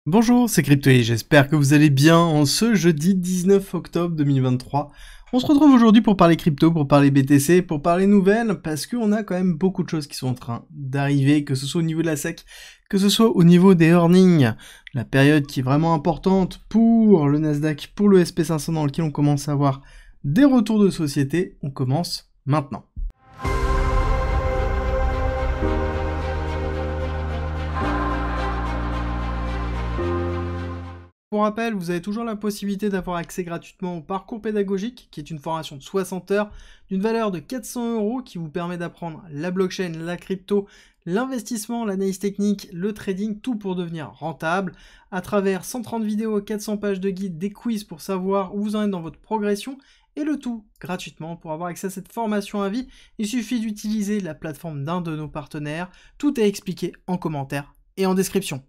Bonjour, c'est Crypto et j'espère que vous allez bien en ce jeudi 19 octobre 2023. On se retrouve aujourd'hui pour parler crypto, pour parler BTC, pour parler nouvelles, parce qu'on a quand même beaucoup de choses qui sont en train d'arriver, que ce soit au niveau de la SEC, que ce soit au niveau des earnings, la période qui est vraiment importante pour le Nasdaq, pour le SP500 dans lequel on commence à avoir des retours de société. On commence maintenant. Pour rappel, vous avez toujours la possibilité d'avoir accès gratuitement au parcours pédagogique, qui est une formation de 60 heures, d'une valeur de 400 € qui vous permet d'apprendre la blockchain, la crypto, l'investissement, l'analyse technique, le trading, tout pour devenir rentable, à travers 130 vidéos, 400 pages de guide, des quiz pour savoir où vous en êtes dans votre progression, et le tout gratuitement. Pour avoir accès à cette formation à vie, il suffit d'utiliser la plateforme d'un de nos partenaires, tout est expliqué en commentaire et en description.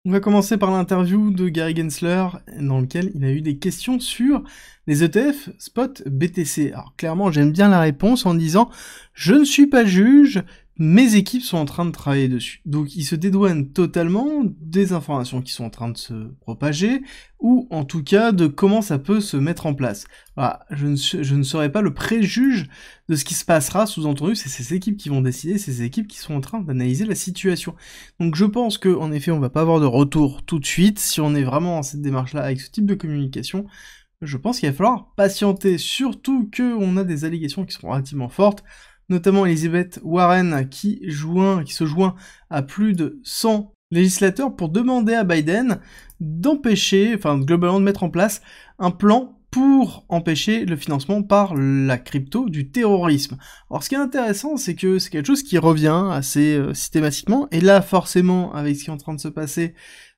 On va commencer par l'interview de Gary Gensler, dans lequel il a eu des questions sur les ETF spot BTC. Alors clairement, j'aime bien la réponse en disant « Je ne suis pas juge, mes équipes sont en train de travailler dessus ». Donc il se dédouane totalement des informations qui sont en train de se propager, ou en tout cas de comment ça peut se mettre en place. Voilà, je ne serai pas le préjuge de ce qui se passera, sous-entendu, c'est ces équipes qui vont décider, c'est ces équipes qui sont en train d'analyser la situation. Donc je pense qu'en effet, on va pas avoir de retour tout de suite, si on est vraiment dans cette démarche-là avec ce type de communication. Je pense qu'il va falloir patienter, surtout qu'on a des allégations qui sont relativement fortes, notamment Elizabeth Warren qui se joint à plus de 100 législateurs pour demander à Biden d'empêcher, enfin globalement de mettre en place un plan pour empêcher le financement par la crypto du terrorisme. Alors ce qui est intéressant, c'est que c'est quelque chose qui revient assez systématiquement, et là forcément avec ce qui est en train de se passer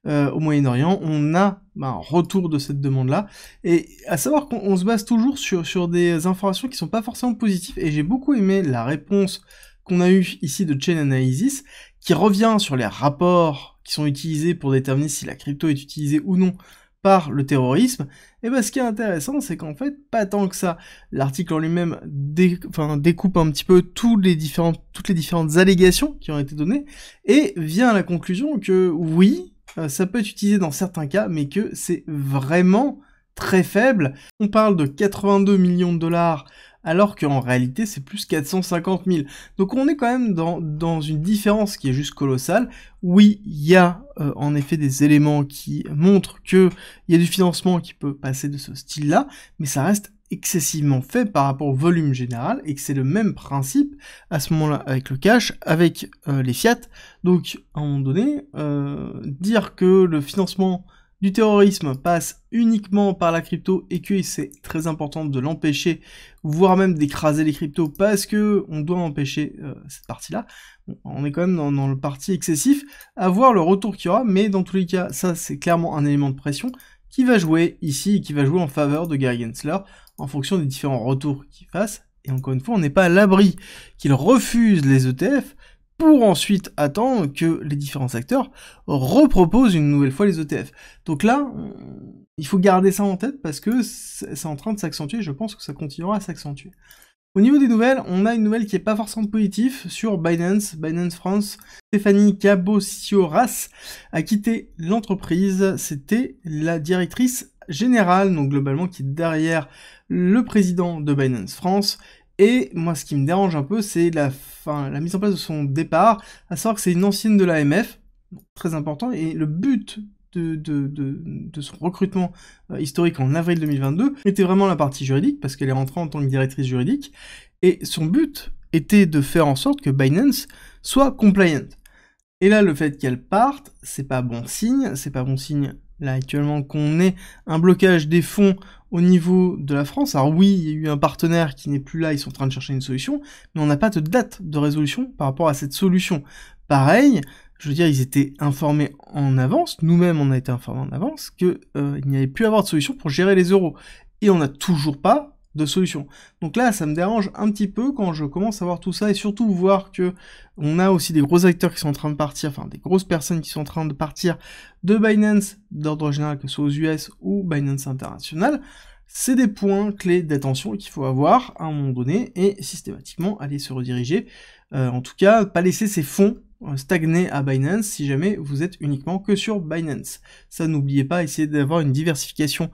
au Moyen-Orient, on a un retour de cette demande-là, et à savoir qu'on se base toujours sur des informations qui sont pas forcément positives, et j'ai beaucoup aimé la réponse qu'on a eue ici de Chain Analysis, qui revient sur les rapports qui sont utilisés pour déterminer si la crypto est utilisée ou non par le terrorisme. Et ben ce qui est intéressant, c'est qu'en fait, pas tant que ça. L'article en lui-même découpe un petit peu toutes les différentes allégations qui ont été données, et vient à la conclusion que oui, ça peut être utilisé dans certains cas, mais que c'est vraiment très faible. On parle de 82 millions de dollars, alors qu'en réalité c'est plus 450 000. Donc on est quand même dans une différence qui est juste colossale. Oui, il y a en effet des éléments qui montrent qu'il y a du financement qui peut passer de ce style-là, mais ça reste excessivement fait par rapport au volume général, et que c'est le même principe à ce moment-là avec le cash, avec les fiat. Donc à un moment donné, dire que le financement du terrorisme passe uniquement par la crypto et que c'est très important de l'empêcher, voire même d'écraser les cryptos parce que on doit empêcher cette partie-là, on est quand même dans le parti excessif, à voir le retour qu'il y aura, mais dans tous les cas, ça c'est clairement un élément de pression qui va jouer ici et qui va jouer en faveur de Gary Gensler en fonction des différents retours qu'il fasse. Et encore une fois, on n'est pas à l'abri qu'il refuse les ETF pour ensuite attendre que les différents acteurs reproposent une nouvelle fois les ETF. Donc là, il faut garder ça en tête parce que c'est en train de s'accentuer, je pense que ça continuera à s'accentuer. Au niveau des nouvelles, on a une nouvelle qui est pas forcément positive sur Binance France. Stéphanie Cabocioras a quitté l'entreprise, c'était la directrice générale, donc globalement qui est derrière le président de Binance France. Et moi, ce qui me dérange un peu, c'est la mise en place de son départ, à savoir que c'est une ancienne de l'AMF, très important, et le but de son recrutement historique en avril 2022 était vraiment la partie juridique, parce qu'elle est rentrée en tant que directrice juridique, et son but était de faire en sorte que Binance soit compliant. Et là, le fait qu'elle parte, c'est pas bon signe là actuellement qu'on ait un blocage des fonds au niveau de la France. Alors oui, il y a eu un partenaire qui n'est plus là, ils sont en train de chercher une solution, mais on n'a pas de date de résolution par rapport à cette solution. Pareil, je veux dire, ils étaient informés en avance, nous-mêmes on a été informés en avance, qu'il n'y avait plus avoir de solution pour gérer les euros. Et on n'a toujours pas de solution. Donc là, ça me dérange un petit peu quand je commence à voir tout ça, et surtout voir que on a aussi des gros acteurs qui sont en train de partir, enfin des grosses personnes qui sont en train de partir de Binance, d'ordre général, que ce soit aux US ou Binance International. C'est des points clés d'attention qu'il faut avoir à un moment donné, et systématiquement aller se rediriger, en tout cas, pas laisser ces fonds stagner à Binance si jamais vous êtes uniquement que sur Binance. Ça, n'oubliez pas, essayez d'avoir une diversification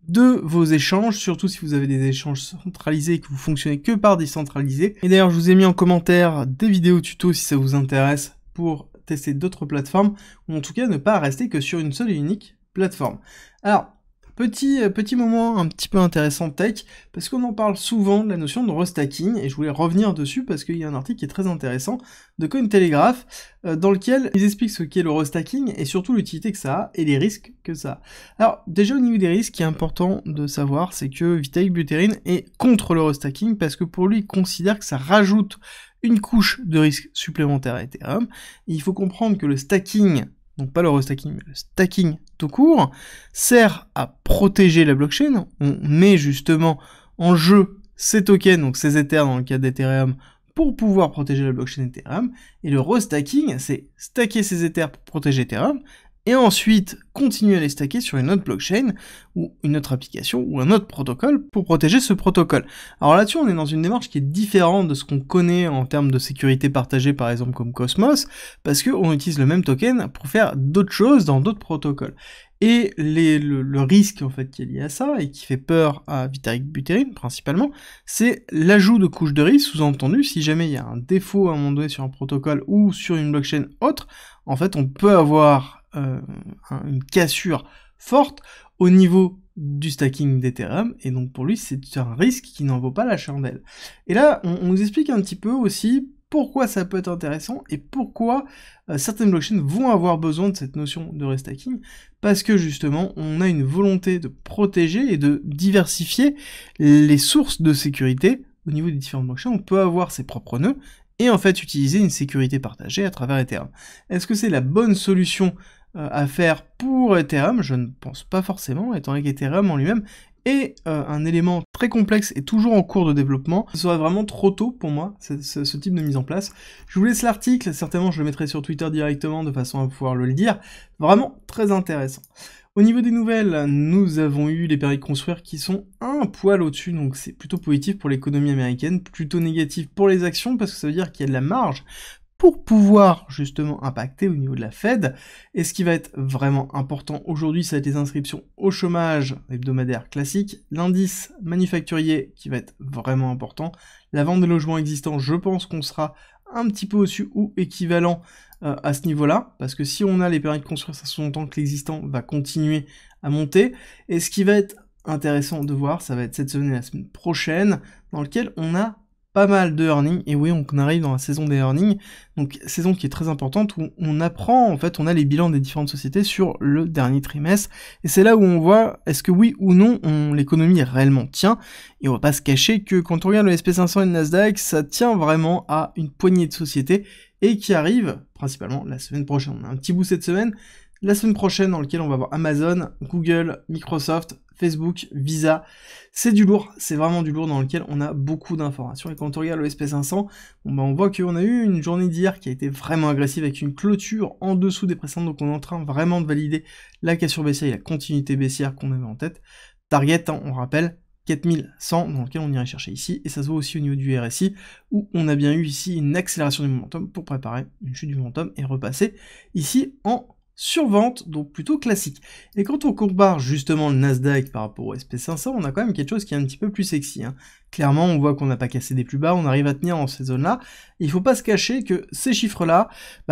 de vos échanges, surtout si vous avez des échanges centralisés et que vous fonctionnez que par décentralisé. Et d'ailleurs, je vous ai mis en commentaire des vidéos tuto si ça vous intéresse pour tester d'autres plateformes, ou en tout cas ne pas rester que sur une seule et unique plateforme. Alors, petit moment un petit peu intéressant tech, parce qu'on en parle souvent de la notion de restacking, et je voulais revenir dessus parce qu'il y a un article qui est très intéressant de Cointelegraph, dans lequel ils expliquent ce qu'est le restacking, et surtout l'utilité que ça a, et les risques que ça a. Alors, déjà au niveau des risques, ce qui est important de savoir, c'est que Vitalik Buterin est contre le restacking, parce que pour lui, il considère que ça rajoute une couche de risque supplémentaire à Ethereum. Et il faut comprendre que le stacking, donc pas le restacking, mais le stacking tout court, sert à protéger la blockchain. On met justement en jeu ces tokens, donc ces Ethers dans le cas d'Ethereum, pour pouvoir protéger la blockchain Ethereum. Et le restacking, c'est stacker ces Ethers pour protéger Ethereum, et ensuite continuer à les stacker sur une autre blockchain, ou une autre application, ou un autre protocole, pour protéger ce protocole. Alors là-dessus, on est dans une démarche qui est différente de ce qu'on connaît en termes de sécurité partagée, par exemple comme Cosmos, parce qu'on utilise le même token pour faire d'autres choses dans d'autres protocoles. Et le risque en fait qui est lié à ça, et qui fait peur à Vitalik Buterin principalement, c'est l'ajout de couches de risque, sous-entendu, si jamais il y a un défaut à un moment donné sur un protocole ou sur une blockchain autre, en fait on peut avoir une cassure forte au niveau du stacking d'Ethereum, et donc pour lui c'est un risque qui n'en vaut pas la chandelle. Et là on nous explique un petit peu aussi pourquoi ça peut être intéressant, et pourquoi certaines blockchains vont avoir besoin de cette notion de restacking, parce que justement on a une volonté de protéger et de diversifier les sources de sécurité au niveau des différentes blockchains. On peut avoir ses propres nœuds, et en fait utiliser une sécurité partagée à travers Ethereum. Est-ce que c'est la bonne solution à faire pour Ethereum? Je ne pense pas forcément, étant donné qu'Ethereum en lui-même est un élément très complexe et toujours en cours de développement. Ce serait vraiment trop tôt pour moi, ce type de mise en place. Je vous laisse l'article, certainement je le mettrai sur Twitter directement de façon à pouvoir le lire. Vraiment très intéressant. Au niveau des nouvelles, nous avons eu les permis de construire qui sont un poil au-dessus, donc c'est plutôt positif pour l'économie américaine, plutôt négatif pour les actions, parce que ça veut dire qu'il y a de la marge pour pouvoir justement impacter au niveau de la Fed. Et ce qui va être vraiment important aujourd'hui, ça va être les inscriptions au chômage hebdomadaire classique, l'indice manufacturier qui va être vraiment important, la vente des logements existants, je pense qu'on sera un petit peu au-dessus ou équivalent à ce niveau-là, parce que si on a les permis de construire, ça sous-entend que l'existant va continuer à monter. Et ce qui va être intéressant de voir, ça va être cette semaine et la semaine prochaine, dans lequel on a pas mal de earnings, et oui, on arrive dans la saison des earnings, donc saison qui est très importante, où on apprend, en fait, on a les bilans des différentes sociétés sur le dernier trimestre, et c'est là où on voit, est-ce que oui ou non, l'économie réellement tient, et on va pas se cacher que quand on regarde le SP500 et le Nasdaq, ça tient vraiment à une poignée de sociétés, et qui arrive, principalement, la semaine prochaine. On a un petit bout cette semaine, la semaine prochaine, dans lequel on va voir Amazon, Google, Microsoft, Facebook, Visa. C'est du lourd, c'est vraiment du lourd dans lequel on a beaucoup d'informations. Et quand on regarde le SP500, on voit qu'on a eu une journée d'hier qui a été vraiment agressive avec une clôture en dessous des précédentes. Donc on est en train vraiment de valider la cassure baissière et la continuité baissière qu'on avait en tête. Target, on rappelle, 4100 dans lequel on irait chercher ici. Et ça se voit aussi au niveau du RSI où on a bien eu ici une accélération du momentum pour préparer une chute du momentum et repasser ici en survente, donc plutôt classique. Et quand on compare justement le Nasdaq par rapport au SP500, on a quand même quelque chose qui est un petit peu plus sexy. Clairement, on voit qu'on n'a pas cassé des plus bas, on arrive à tenir dans ces zones-là. Il faut pas se cacher que ces chiffres-là,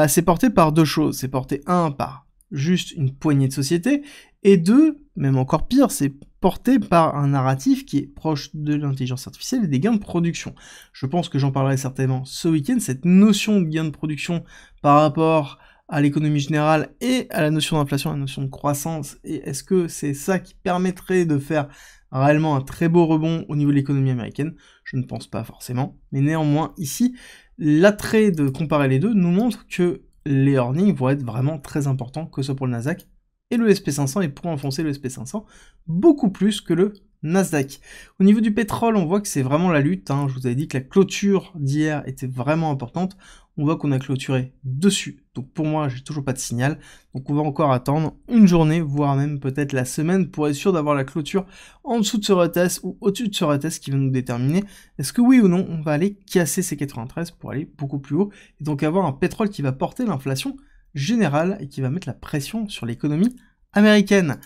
c'est porté par deux choses. C'est porté, un, par juste une poignée de sociétés, et deux, même encore pire, c'est porté par un narratif qui est proche de l'intelligence artificielle et des gains de production. Je pense que j'en parlerai certainement ce week-end, cette notion de gain de production par rapport à l'économie générale et à la notion d'inflation, à la notion de croissance, et est-ce que c'est ça qui permettrait de faire réellement un très beau rebond au niveau de l'économie américaine? Je ne pense pas forcément, mais néanmoins ici, l'attrait de comparer les deux nous montre que les earnings vont être vraiment très importants, que ce soit pour le Nasdaq et le SP500, et pour enfoncer le SP500 beaucoup plus que le Nasdaq. Au niveau du pétrole, on voit que c'est vraiment la lutte, je vous avais dit que la clôture d'hier était vraiment importante, on voit qu'on a clôturé dessus Donc pour moi, j'ai toujours pas de signal. Donc on va encore attendre une journée, voire même peut-être la semaine, pour être sûr d'avoir la clôture en dessous de ce retest ou au-dessus de ce retest qui va nous déterminer est-ce que oui ou non on va aller casser ces 93 pour aller beaucoup plus haut et donc avoir un pétrole qui va porter l'inflation générale et qui va mettre la pression sur l'économie américaine.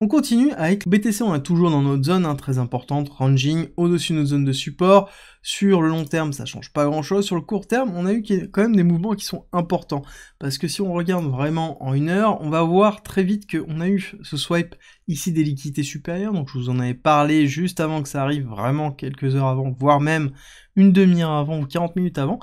On continue avec BTC, on est toujours dans notre zone très importante, ranging au-dessus de notre zone de support. Sur le long terme, ça change pas grand-chose. Sur le court terme, on a eu quand même des mouvements qui sont importants. Parce que si on regarde vraiment en une heure, on va voir très vite qu'on a eu ce swipe ici des liquidités supérieures. Donc je vous en avais parlé juste avant que ça arrive, vraiment quelques heures avant, voire même une demi-heure avant ou 40 minutes avant.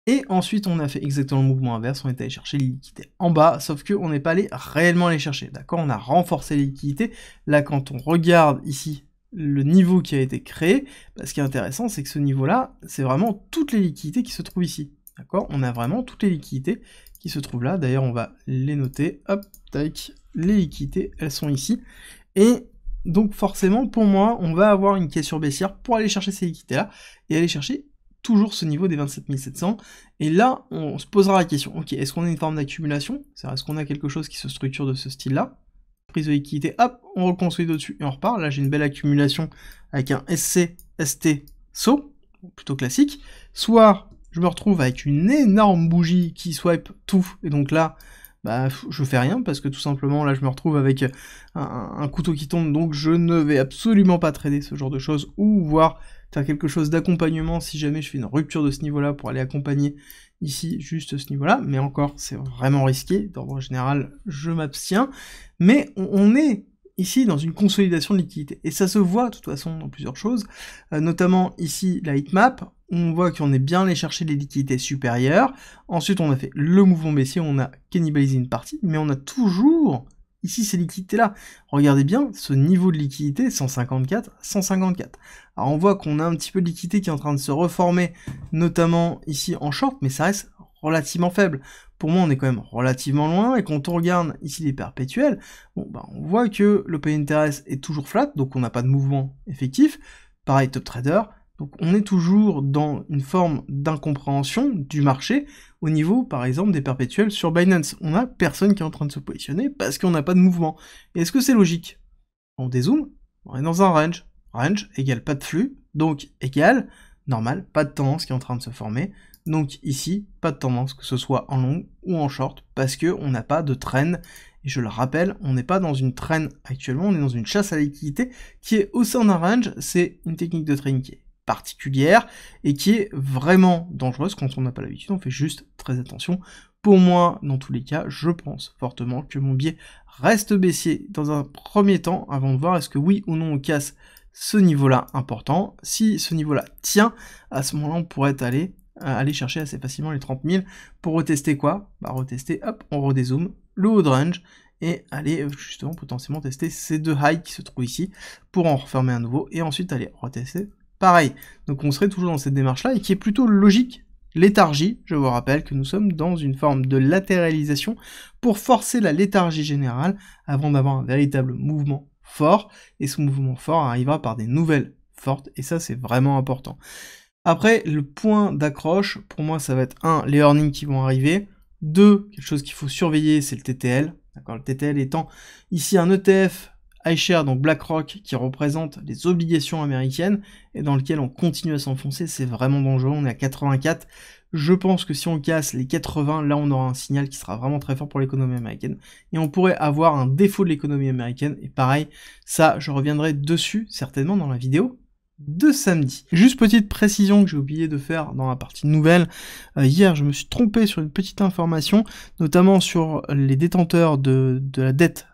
Et ensuite, on a fait exactement le mouvement inverse, on est allé chercher les liquidités en bas, sauf qu'on n'est pas allé réellement les chercher, d'accord? On a renforcé les liquidités. Là, quand on regarde ici le niveau qui a été créé, bah, ce qui est intéressant, c'est que ce niveau-là, c'est vraiment toutes les liquidités qui se trouvent ici, d'accord? On a vraiment toutes les liquidités qui se trouvent là. D'ailleurs, on va les noter. Hop, tac, les liquidités, elles sont ici. Et donc, forcément, pour moi, on va avoir une caissure baissière pour aller chercher ces liquidités-là et aller chercher toujours ce niveau des 27 700, et là, on se posera la question, ok, est-ce qu'on a une forme d'accumulation? C'est-à-dire, est-ce qu'on a quelque chose qui se structure de ce style-là? Prise de liquidité, hop, on reconstruit au-dessus et on repart. Là, j'ai une belle accumulation avec un SC, ST, SO, plutôt classique. Soit, je me retrouve avec une énorme bougie qui swipe tout, et donc là, bah, je fais rien, parce que tout simplement, là, je me retrouve avec un couteau qui tombe, donc je ne vais absolument pas trader ce genre de choses, ou voir faire quelque chose d'accompagnement si jamais je fais une rupture de ce niveau-là pour aller accompagner ici juste ce niveau-là, mais encore, c'est vraiment risqué, d'ordre général, je m'abstiens, mais on est ici dans une consolidation de liquidité, et ça se voit de toute façon dans plusieurs choses, notamment ici la heatmap, on voit qu'on est bien allé chercher les liquidités supérieures, ensuite on a fait le mouvement baissier, on a cannibalisé une partie, mais on a toujours ici ces liquidités-là. Regardez bien ce niveau de liquidité, 154, 154. Alors on voit qu'on a un petit peu de liquidité qui est en train de se reformer, notamment ici en short, mais ça reste relativement faible. Pour moi, on est quand même relativement loin, et quand on regarde ici les perpétuels, bon, bah, on voit que le pay interest est toujours flat, donc on n'a pas de mouvement effectif. Pareil, top trader. Donc on est toujours dans une forme d'incompréhension du marché au niveau, par exemple, des perpétuels sur Binance. On a personne qui est en train de se positionner parce qu'on n'a pas de mouvement. Et est-ce que c'est logique? On dézoome, on est dans un range. Range égale pas de flux, donc égale normal, pas de tendance qui est en train de se former. Donc ici, pas de tendance, que ce soit en long ou en short, parce qu'on n'a pas de trend. Et je le rappelle, on n'est pas dans une trend actuellement, on est dans une chasse à la liquidité qui est au sein d'un range. C'est une technique de trading qui est particulière et qui est vraiment dangereuse quand on n'a pas l'habitude. On fait juste très attention. Pour moi, dans tous les cas, je pense fortement que mon biais reste baissier dans un premier temps avant de voir est-ce que oui ou non on casse ce niveau-là important. Si ce niveau-là tient, à ce moment-là, on pourrait aller chercher assez facilement les 30 000 pour retester quoi? Bah retester, hop, on redézoome le haut de range et aller justement potentiellement tester ces deux highs qui se trouvent ici pour en refermer un nouveau et ensuite aller retester pareil. Donc on serait toujours dans cette démarche-là et qui est plutôt logique. Léthargie, je vous rappelle que nous sommes dans une forme de latéralisation pour forcer la léthargie générale avant d'avoir un véritable mouvement fort, et ce mouvement fort arrivera par des nouvelles fortes, et ça c'est vraiment important. Après, le point d'accroche, pour moi ça va être 1, les earnings qui vont arriver, 2, quelque chose qu'il faut surveiller, c'est le TTL, d'accord, le TTL étant ici un ETF iShares, donc BlackRock, qui représente les obligations américaines, et dans lequel on continue à s'enfoncer, c'est vraiment dangereux, on est à 84, je pense que si on casse les 80, là on aura un signal qui sera vraiment très fort pour l'économie américaine, et on pourrait avoir un défaut de l'économie américaine, et pareil, ça je reviendrai dessus, certainement dans la vidéo de samedi. Juste petite précision que j'ai oublié de faire dans la partie nouvelle, hier je me suis trompé sur une petite information, notamment sur les détenteurs de la dette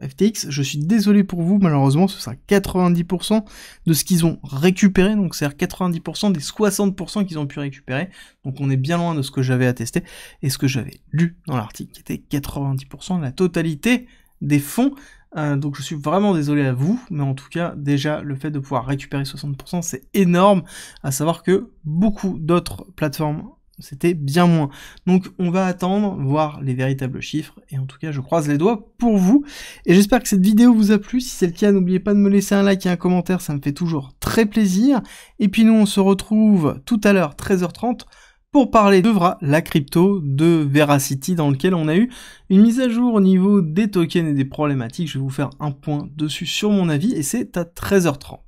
FTX, je suis désolé pour vous, malheureusement ce sera 90% de ce qu'ils ont récupéré, donc c'est-à-dire 90% des 60% qu'ils ont pu récupérer, donc on est bien loin de ce que j'avais attesté, et ce que j'avais lu dans l'article, qui était 90% de la totalité des fonds, donc je suis vraiment désolé à vous, mais en tout cas, déjà, le fait de pouvoir récupérer 60%, c'est énorme, à savoir que beaucoup d'autres plateformes c'était bien moins. Donc on va attendre, voir les véritables chiffres, et en tout cas je croise les doigts pour vous, et j'espère que cette vidéo vous a plu. Si c'est le cas, n'oubliez pas de me laisser un like et un commentaire, ça me fait toujours très plaisir, et puis nous on se retrouve tout à l'heure, 13h30, pour parler de VRA, la crypto de Veracity, dans lequel on a eu une mise à jour au niveau des tokens et des problématiques. Je vais vous faire un point dessus sur mon avis, et c'est à 13h30.